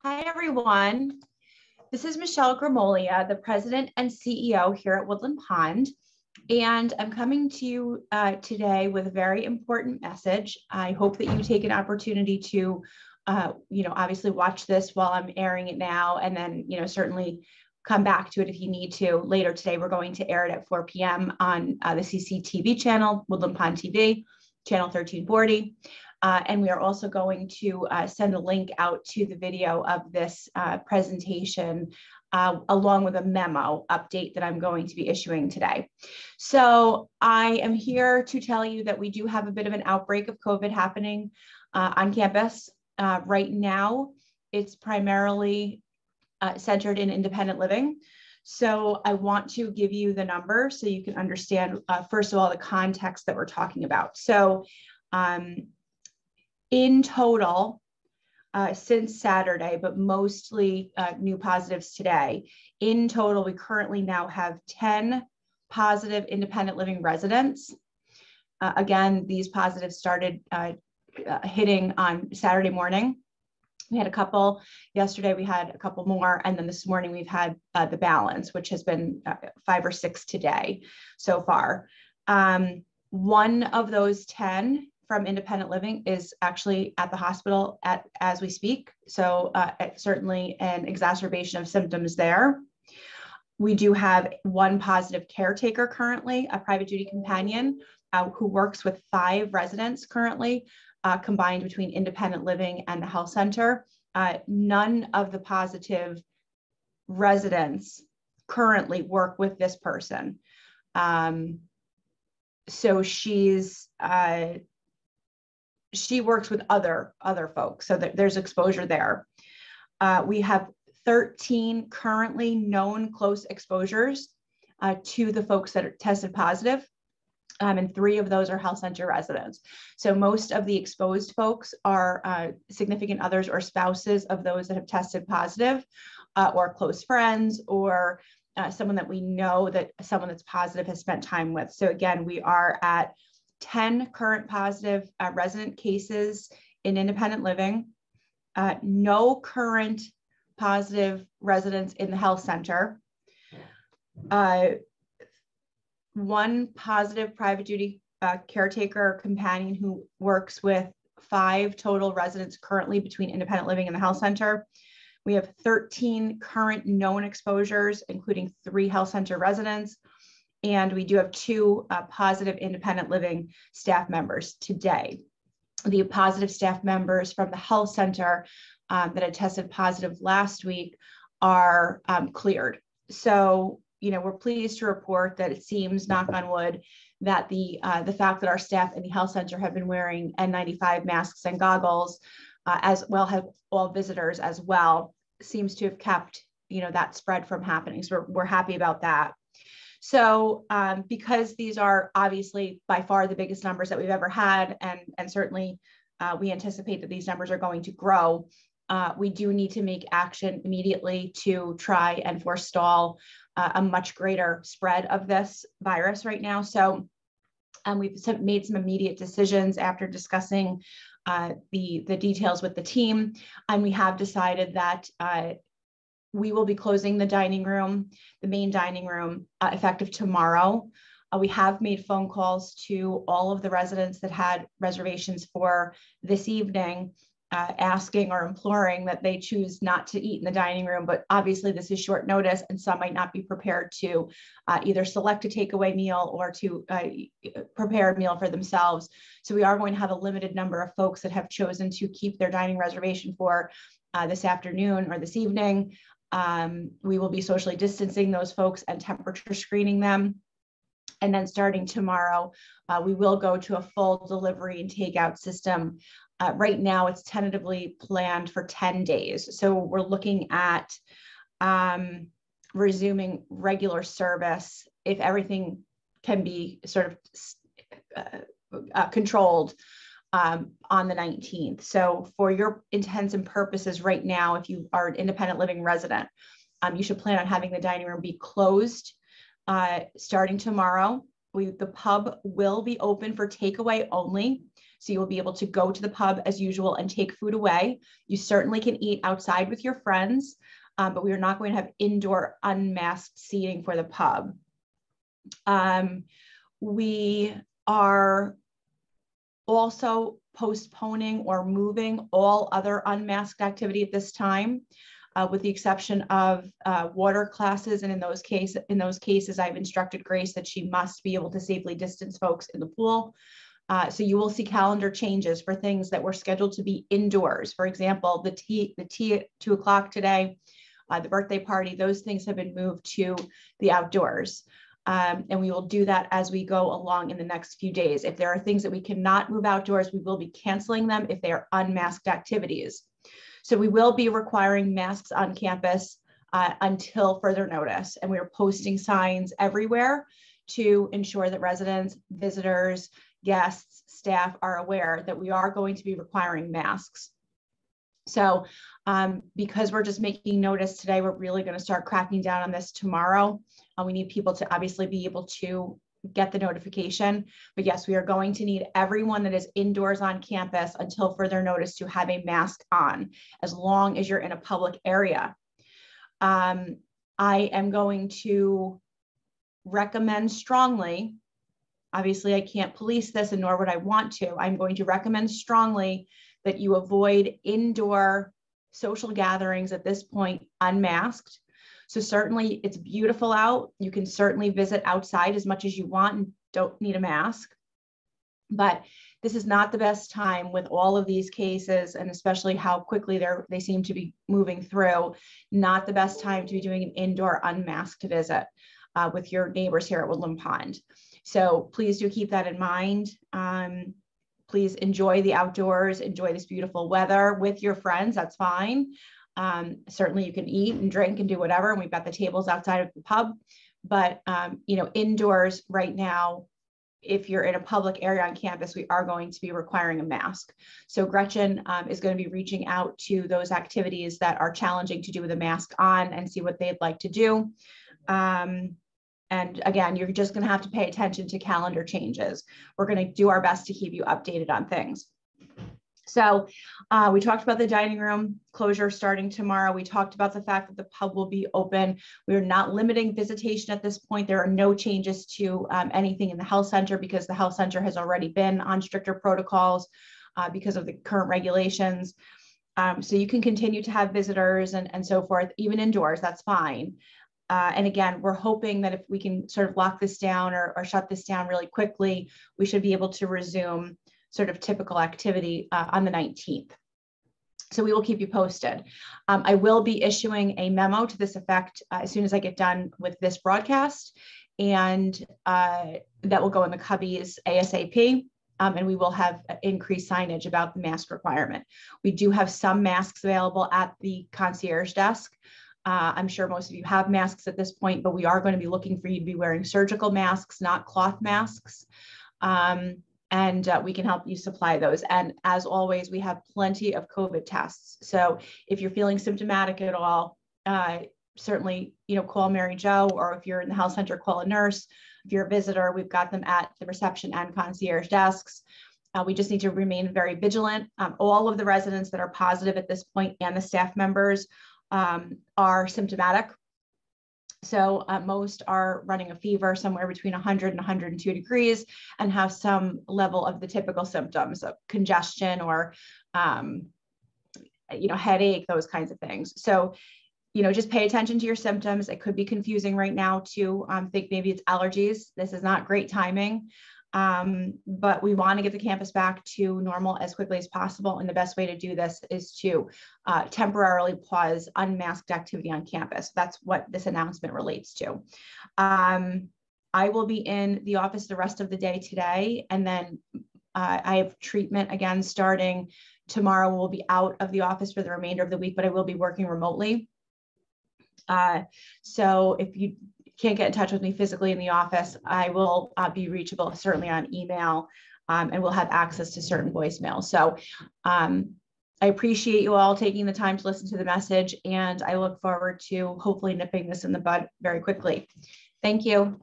Hi, everyone. This is Michelle Grimolia, the President and CEO here at Woodland Pond. And I'm coming to you today with a very important message. I hope that you take an opportunity to, obviously watch this while I'm airing it now, and then, certainly come back to it if you need to later today. We're going to air it at 4 p.m. on the CCTV channel, Woodland Pond TV, channel 1340. And we are also going to send a link out to the video of this presentation along with a memo update that I'm going to be issuing today. So I am here to tell you that we do have a bit of an outbreak of COVID happening on campus. Right now, it's primarily centered in independent living. So I want to give you the numbers so you can understand, first of all, the context that we're talking about. So in total, since Saturday, but mostly new positives today, in total, we currently now have 10 positive independent living residents. Again, these positives started hitting on Saturday morning. We had a couple yesterday, we had a couple more, and then this morning we've had the balance, which has been 5 or 6 today so far. One of those 10 from independent living is actually at the hospital as we speak. So certainly an exacerbation of symptoms there. We do have one positive caretaker currently, a private duty companion who works with 5 residents currently, combined between independent living and the health center. None of the positive residents currently work with this person. So she works with other folks, so there's exposure there. We have 13 currently known close exposures to the folks that are tested positive. And 3 of those are health center residents. So most of the exposed folks are significant others or spouses of those that have tested positive, or close friends, or someone that we know that someone that's positive has spent time with. So again, we are at 10 current positive resident cases in independent living, no current positive residents in the health center, 1 positive private duty caretaker companion who works with 5 total residents currently between independent living and the health center. We have 13 current known exposures, including 3 health center residents. And we do have 2 positive independent living staff members today. The positive staff members from the health center that had tested positive last week are cleared. So, we're pleased to report that it seems, knock on wood, that the fact that our staff in the health center have been wearing N95 masks and goggles, as well as all visitors as well, seems to have kept, that spread from happening. So we're happy about that. So because these are obviously by far the biggest numbers that we've ever had, and certainly we anticipate that these numbers are going to grow, we do need to make action immediately to try and forestall a much greater spread of this virus right now. So we've made some immediate decisions after discussing the details with the team, and we have decided that we will be closing the dining room, the main dining room, effective tomorrow. We have made phone calls to all of the residents that had reservations for this evening, asking or imploring that they choose not to eat in the dining room. But obviously this is short notice, and some might not be prepared to either select a takeaway meal or to prepare a meal for themselves. So we are going to have a limited number of folks that have chosen to keep their dining reservation for this afternoon or this evening. We will be socially distancing those folks and temperature screening them. And then starting tomorrow, we will go to a full delivery and takeout system. Right now, it's tentatively planned for 10 days. So we're looking at resuming regular service if everything can be sort of controlled on the 19th. So for your intents and purposes right now, if you are an independent living resident, you should plan on having the dining room be closed starting tomorrow, The pub will be open for takeaway only. So you will be able to go to the pub as usual and take food away. You certainly can eat outside with your friends, but we are not going to have indoor unmasked seating for the pub. We are also postponing or moving all other unmasked activity at this time, with the exception of water classes. And in those cases, I've instructed Grace that she must be able to safely distance folks in the pool. So you will see calendar changes for things that were scheduled to be indoors. For example, the tea at 2 o'clock today, the birthday party, those things have been moved to the outdoors. And we will do that as we go along in the next few days. If there are things that we cannot move outdoors, we will be canceling them if they are unmasked activities. So we will be requiring masks on campus until further notice. And we are posting signs everywhere to ensure that residents, visitors, guests, staff are aware that we are going to be requiring masks. So because we're just making notice today, we're really going to start cracking down on this tomorrow. We need people to obviously be able to get the notification. But yes, we are going to need everyone that is indoors on campus until further notice to have a mask on, as long as you're in a public area. I am going to recommend strongly, obviously I can't police this and nor would I want to, I'm going to recommend strongly that you avoid indoor social gatherings at this point unmasked. So certainly it's beautiful out. You can certainly visit outside as much as you want and don't need a mask. But this is not the best time with all of these cases, and especially how quickly they seem to be moving through, not the best time to be doing an indoor unmasked visit with your neighbors here at Woodland Pond. So please do keep that in mind. Please enjoy the outdoors, enjoy this beautiful weather with your friends, that's fine. Certainly you can eat and drink and do whatever, and we've got the tables outside of the pub, but indoors right now, if you're in a public area on campus, we are going to be requiring a mask. So Gretchen is going to be reaching out to those activities that are challenging to do with a mask on and see what they'd like to do. And again, you're just going to have to pay attention to calendar changes. We're going to do our best to keep you updated on things. So we talked about the dining room closure starting tomorrow. We talked about the fact that the pub will be open. We are not limiting visitation at this point. There are no changes to anything in the health center because the health center has already been on stricter protocols because of the current regulations. So you can continue to have visitors and so forth, even indoors, that's fine. And again, we're hoping that if we can sort of lock this down or shut this down really quickly, we should be able to resume sort of typical activity on the 19th. So we will keep you posted. I will be issuing a memo to this effect as soon as I get done with this broadcast, and that will go in the Cubbies ASAP. And we will have increased signage about the mask requirement. We do have some masks available at the concierge desk. I'm sure most of you have masks at this point, but we are going to be looking for you to be wearing surgical masks, not cloth masks. And we can help you supply those. And as always, we have plenty of COVID tests. So if you're feeling symptomatic at all, certainly, call Mary Jo, or if you're in the health center, call a nurse. If you're a visitor, we've got them at the reception and concierge desks. We just need to remain very vigilant. All of the residents that are positive at this point and the staff members are symptomatic. So most are running a fever somewhere between 100 and 102 degrees and have some level of the typical symptoms of congestion or, headache, those kinds of things. So, just pay attention to your symptoms. It could be confusing right now to think maybe it's allergies. This is not great timing. But we want to get the campus back to normal as quickly as possible. And the best way to do this is to temporarily pause unmasked activity on campus. That's what this announcement relates to. I will be in the office the rest of the day today. And then I have treatment again starting tomorrow. We'll be out of the office for the remainder of the week, but I will be working remotely. So if you can't get in touch with me physically in the office, I will be reachable certainly on email, and we'll have access to certain voicemails. So I appreciate you all taking the time to listen to the message, and I look forward to hopefully nipping this in the bud very quickly. Thank you.